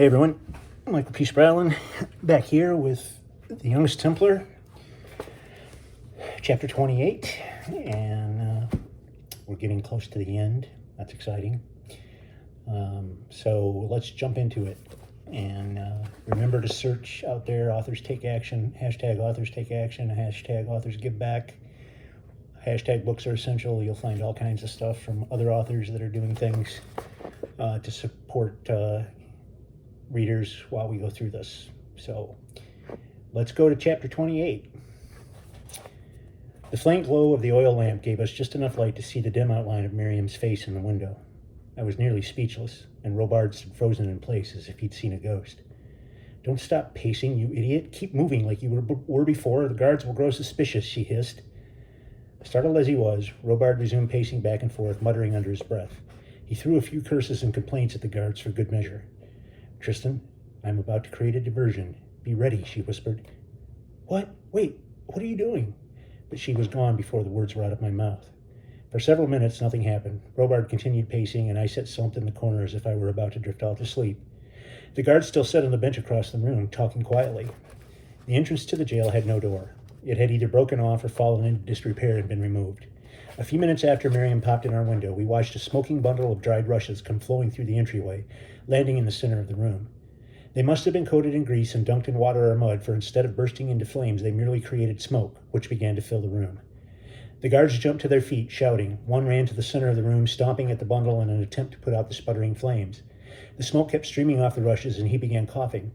Hey everyone, Michael P. Spradlin back here with the Youngest Templar, chapter 28, and we're getting close to the end. That's exciting. So let's jump into it. And remember to search out there, authors take action, hashtag authors take action, hashtag authors give back, hashtag books are essential. You'll find all kinds of stuff from other authors that are doing things to support readers while we go through this. So let's go to chapter 28. The faint glow of the oil lamp gave us just enough light to see the dim outline of Miriam's face in the window. I was nearly speechless, and Robard stood frozen in place as if he'd seen a ghost. "Don't stop pacing, you idiot. Keep moving like you were before, or the guards will grow suspicious," she hissed. Startled as he was, Robard resumed pacing back and forth, muttering under his breath. He threw a few curses and complaints at the guards for good measure. "Tristan, I'm about to create a diversion. Be ready," she whispered. "What? Wait, what are you doing?" But she was gone before the words were out of my mouth. For several minutes, nothing happened. Robard continued pacing, and I sat slumped in the corner as if I were about to drift off to sleep. The guards still sat on the bench across the room, talking quietly. The entrance to the jail had no door. It had either broken off or fallen into disrepair and been removed. A few minutes after Miriam popped in our window, we watched a smoking bundle of dried rushes come flowing through the entryway, landing in the center of the room. They must have been coated in grease and dunked in water or mud, for instead of bursting into flames, they merely created smoke, which began to fill the room. The guards jumped to their feet, shouting. One ran to the center of the room, stomping at the bundle in an attempt to put out the sputtering flames. The smoke kept streaming off the rushes, and he began coughing.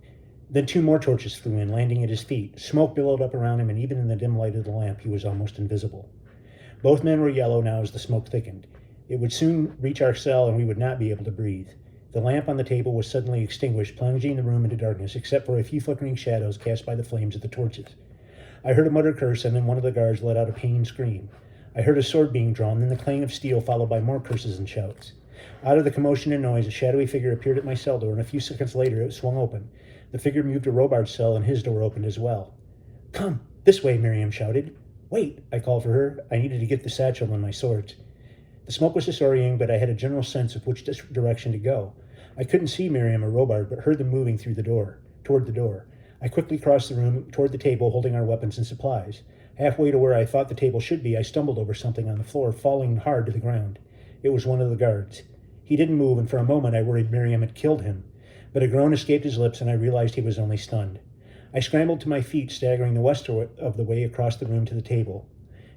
Then 2 more torches flew in, landing at his feet. Smoke billowed up around him, and even in the dim light of the lamp, he was almost invisible. Both men were yellow now as the smoke thickened. It would soon reach our cell, and we would not be able to breathe. The lamp on the table was suddenly extinguished, plunging the room into darkness, except for a few flickering shadows cast by the flames of the torches. I heard a muttered curse, and then one of the guards let out a pained scream. I heard a sword being drawn, then the clang of steel, followed by more curses and shouts. Out of the commotion and noise, a shadowy figure appeared at my cell door, and a few seconds later it swung open. The figure moved to Robard's cell, and his door opened as well. "Come, this way," Miriam shouted. "Wait," I called for her. I needed to get the satchel and my swords. The smoke was disorienting, but I had a general sense of which direction to go. I couldn't see Miriam or Robard, but heard them moving toward the door. I quickly crossed the room toward the table, holding our weapons and supplies. Halfway to where I thought the table should be, I stumbled over something on the floor, falling hard to the ground. It was one of the guards. He didn't move, and for a moment I worried Miriam had killed him. But a groan escaped his lips, and I realized he was only stunned. I scrambled to my feet, staggering the west of the way across the room to the table.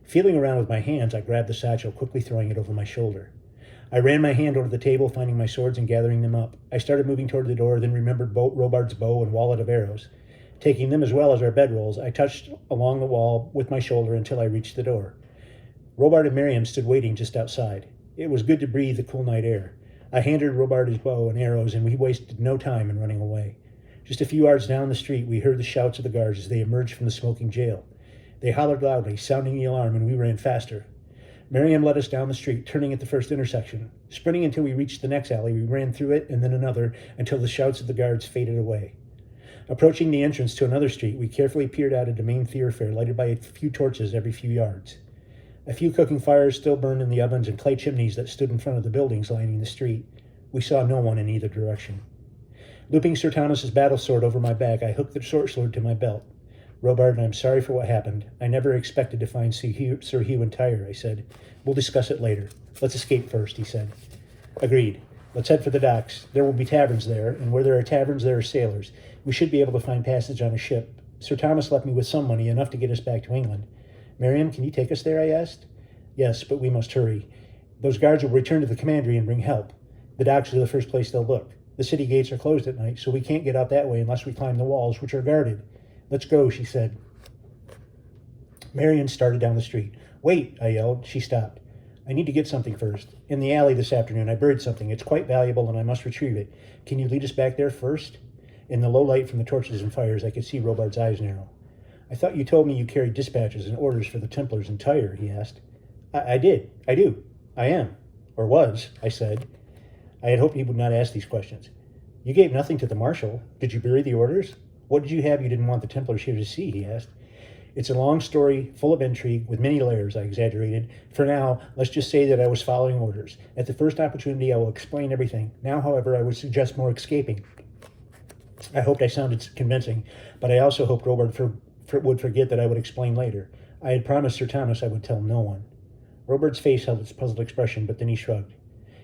Feeling around with my hands, I grabbed the satchel, quickly throwing it over my shoulder. I ran my hand over the table, finding my swords and gathering them up. I started moving toward the door, then remembered Robard's bow and wallet of arrows. Taking them as well as our bedrolls, I touched along the wall with my shoulder until I reached the door. Robard and Miriam stood waiting just outside. It was good to breathe the cool night air. I handed Robard his bow and arrows, and we wasted no time in running away. Just a few yards down the street, we heard the shouts of the guards as they emerged from the smoking jail. They hollered loudly, sounding the alarm, and we ran faster. Miriam led us down the street, turning at the first intersection. Sprinting until we reached the next alley, we ran through it and then another until the shouts of the guards faded away. Approaching the entrance to another street, we carefully peered out into main thoroughfare, lighted by a few torches every few yards. A few cooking fires still burned in the ovens and clay chimneys that stood in front of the buildings lining the street. We saw no one in either direction. Looping Sir Thomas's battle sword over my back, I hooked the short sword to my belt. "Robard, I'm sorry for what happened. I never expected to find Sir Hugh entire," I said. "We'll discuss it later. Let's escape first," he said. "Agreed. Let's head for the docks. There will be taverns there, and where there are taverns, there are sailors. We should be able to find passage on a ship. Sir Thomas left me with some money, enough to get us back to England." "Miriam, can you take us there?" I asked. "Yes, but we must hurry. Those guards will return to the commandery and bring help. The docks are the first place they'll look. The city gates are closed at night, so we can't get out that way unless we climb the walls, which are guarded." "Let's go," she said. Marion started down the street. "Wait," I yelled. She stopped. "I need to get something first. In the alley this afternoon, I buried something. It's quite valuable, and I must retrieve it. Can you lead us back there first?" In the low light from the torches and fires, I could see Robard's eyes narrow. "I thought you told me you carried dispatches and orders for the Templars in Tyre," he asked. I did. I do. I am. Or was," I said. I had hoped he would not ask these questions. "You gave nothing to the marshal. Did you bury the orders? What did you have you didn't want the Templars here to see?" he asked. "It's a long story, full of intrigue, with many layers," I exaggerated. "For now, let's just say that I was following orders. At the first opportunity, I will explain everything. Now, however, I would suggest more escaping. I hoped I sounded convincing, but I also hoped Robert would forget that I would explain later. I had promised Sir Thomas I would tell no one. Robert's face held its puzzled expression, but then he shrugged.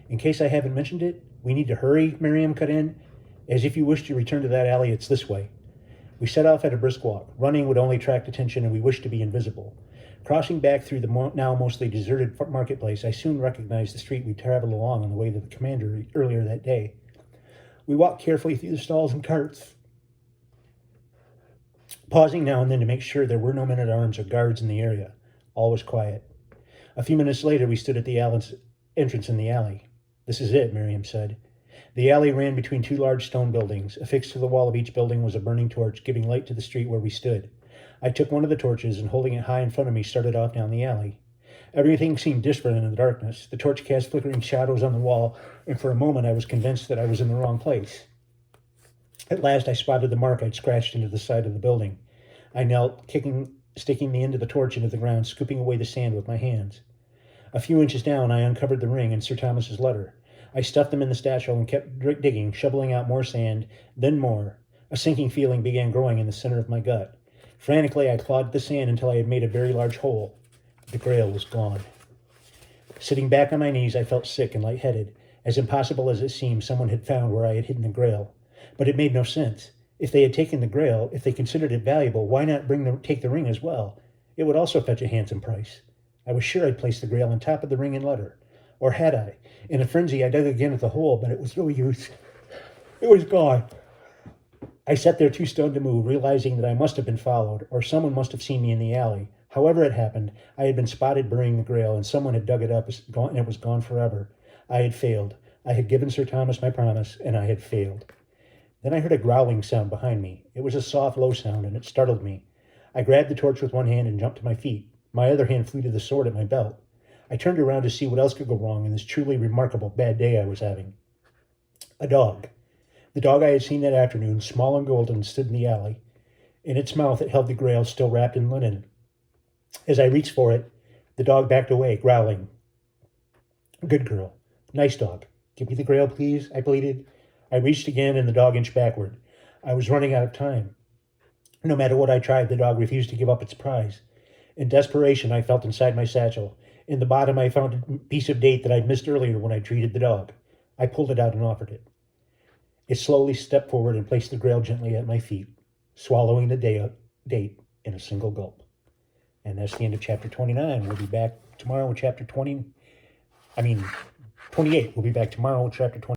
In case I haven't mentioned it, we need to hurry, Miriam cut in. As if you wish to return to that alley, it's this way. We set off at a brisk walk. Running would only attract attention, and we wished to be invisible. Crossing back through the now mostly deserted marketplace, I soon recognized the street we traveled along on the way to the commandery earlier that day. We walked carefully through the stalls and carts, pausing now and then to make sure there were no men-at-arms or guards in the area. All was quiet. A few minutes later, we stood at the entrance in the alley. This is it, Miriam said. The alley ran between two large stone buildings. Affixed to the wall of each building was a burning torch, giving light to the street where we stood. I took one of the torches and, holding it high in front of me, started off down the alley. Everything seemed disparate in the darkness. The torch cast flickering shadows on the wall, and for a moment I was convinced that I was in the wrong place. At last I spotted the mark I'd scratched into the side of the building. I knelt, sticking the end of the torch into the ground, scooping away the sand with my hands. A few inches down, I uncovered the ring and Sir Thomas's letter. I stuffed them in the satchel and kept digging, shoveling out more sand, then more. A sinking feeling began growing in the center of my gut. Frantically, I clawed at the sand until I had made a very large hole. The Grail was gone. Sitting back on my knees, I felt sick and lightheaded. As impossible as it seemed, someone had found where I had hidden the Grail. But it made no sense. If they had taken the Grail, if they considered it valuable, why not take the ring as well? It would also fetch a handsome price. I was sure I'd placed the Grail on top of the ring and letter. Or had I? In a frenzy, I dug again at the hole, but it was no use. It was gone. I sat there too stunned to move, realizing that I must have been followed, or someone must have seen me in the alley. However it happened, I had been spotted burying the Grail, and someone had dug it up, and it was gone forever. I had failed. I had given Sir Thomas my promise, and I had failed. Then I heard a growling sound behind me. It was a soft, low sound, and it startled me. I grabbed the torch with one hand and jumped to my feet. My other hand flew to the sword at my belt. I turned around to see what else could go wrong in this truly remarkable bad day I was having. A dog. The dog I had seen that afternoon, small and golden, stood in the alley. In its mouth it held the Grail still wrapped in linen. As I reached for it, the dog backed away, growling. Good girl. Nice dog. Give me the Grail, please, I pleaded. I reached again, and the dog inched backward. I was running out of time. No matter what I tried, the dog refused to give up its prize. In desperation, I felt inside my satchel. In the bottom, I found a piece of date that I'd missed earlier when I treated the dog. I pulled it out and offered it. It slowly stepped forward and placed the Grail gently at my feet, swallowing the date in a single gulp. And that's the end of chapter 29. We'll be back tomorrow with chapter 28. We'll be back tomorrow with chapter 20.